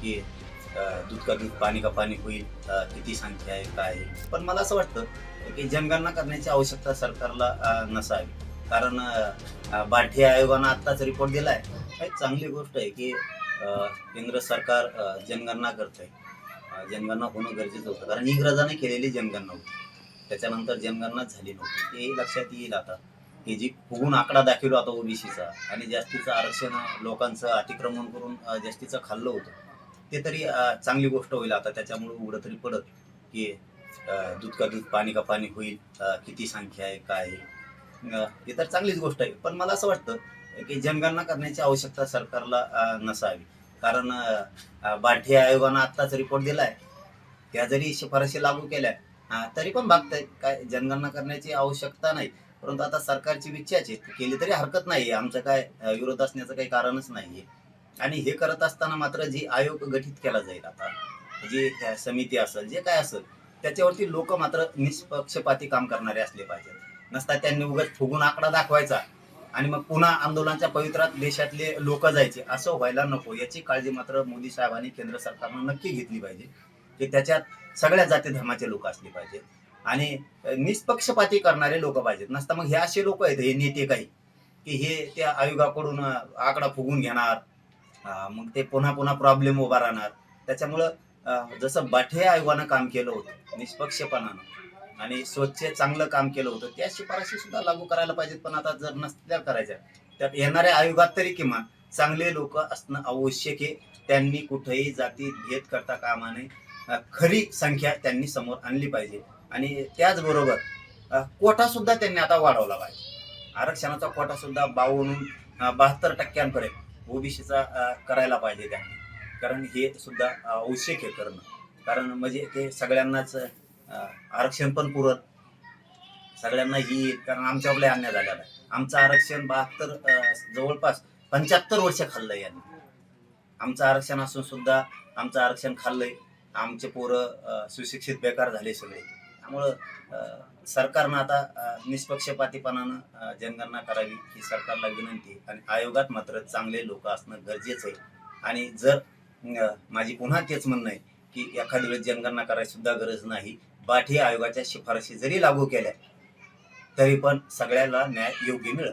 की दूध का दूध पाणी का पाणी होईल, किती संख्या आहे काय आहे. पण मला असं वाटतं की जनगणना करण्याची आवश्यकता सरकारला नसावी. कारण बाठी आयोगानं आत्ताच रिपोर्ट दिलाय. एक चांगली गोष्ट आहे की केंद्र सरकार जनगणना करतंय. जनगणना होणं गरजेचं होतं कारण इंग्रजांनी केलेली जनगणना होती. त्याच्यानंतर जनगणना झाली नव्हती. हे लक्षात येईल आता की जी फुगून आकडा दाखवला होता ओबीसीचा आणि जास्तीचं आरक्षण लोकांचं अतिक्रमण करून जास्तीचं खाल्लं होतं. ते तरी चांगली गोष्ट होईल आता त्याच्यामुळे उघडं तरी पडत की दूध का दूध पाणी का पाणी होईल, किती संख्या आहे काय आहे. हे तर चांगलीच गोष्ट आहे. पण मला असं वाटतं की जनगणना करण्याची आवश्यकता सरकारला नसावी. कारण बाठी आयोगानं आत्ताच रिपोर्ट दिलाय. त्या जरी शिफारशी लागू केल्या तरी पण भागतायत. काय जनगणना करण्याची आवश्यकता नाही. परंतु आता सरकारची इच्छाच आहे. केली तरी हरकत नाही. आमचं काय विरोध असण्याचं काही कारणच नाहीये. आणि हे करत असताना मात्र जी आयोग गठीत केला जाईल आता, जी समिती असेल, जे काय असेल, त्याच्यावरती लोक मात्र निष्पक्षपाती काम करणारे असले पाहिजेत. नसता त्यांनी उगाच फुगून आकडा दाखवायचा आणि मग पुन्हा आंदोलनाच्या पवित्रात देशातले लोक जायचे, असं व्हायला नको. याची काळजी मात्र मोदी साहेबांनी केंद्र सरकारनं नक्की घेतली पाहिजे की त्याच्यात सगळ्या जाती धर्माचे लोक असले पाहिजेत आणि निष्पक्षपाती करणारे लोक पाहिजेत. नसता मग हे असे लोक आहेत, हे नेते काही, की हे त्या आयोगाकडून आकडा फुगून घेणार. मग ते पुन्हा पुन्हा प्रॉब्लेम उभा राहणार. त्याच्यामुळं जसं बाठे आयोगानं काम केलं होतं निष्पक्षपणानं आणि स्वच्छ चांगलं काम केलं होतं, त्या शिफारशी सुद्धा लागू करायला पाहिजेत. पण आता जर नसल्या करायच्या तर येणाऱ्या आयोगात तरी किमान चांगले लोक असणं आवश्यक आहे. त्यांनी कुठेही जाती भेद करता कामा नये. खरी संख्या त्यांनी समोर आणली पाहिजे आणि त्याचबरोबर कोटा सुद्धा त्यांनी आता वाढवला पाहिजे. आरक्षणाचा कोटा सुद्धा 52% ओबीसीचा करायला पाहिजे त्यांनी. कारण हे सुद्धा आवश्यक आहे करणं. कारण म्हणजे ते सगळ्यांनाच आरक्षण पण पुरत, सगळ्यांना ही, कारण आमच्यावर लय अन्याय झालेला आहे. आमचं आरक्षण 72 जवळपास 75 वर्ष खाल्लंय यांनी. आमचं आरक्षण असून सुद्धा आमचं आरक्षण खाल्लंय. आमचे पोरं सुशिक्षित बेकार झाले सगळे. त्यामुळं सरकारनं आता निष्पक्षपातीपणानं जनगणना करावी ही सरकारला विनंती आहे आणि आयोगात मात्र चांगले लोक असणं गरजेचं आहे. आणि जर माझी पुन्हा तेच म्हणणं आहे की एखाद्या वेळेस जनगणना करायची सुद्धा गरज नाही. बाठी आयोगाच्या शिफारशी जरी लागू केल्या तरी पण सगळ्याला न्याय योग्य मिळेल.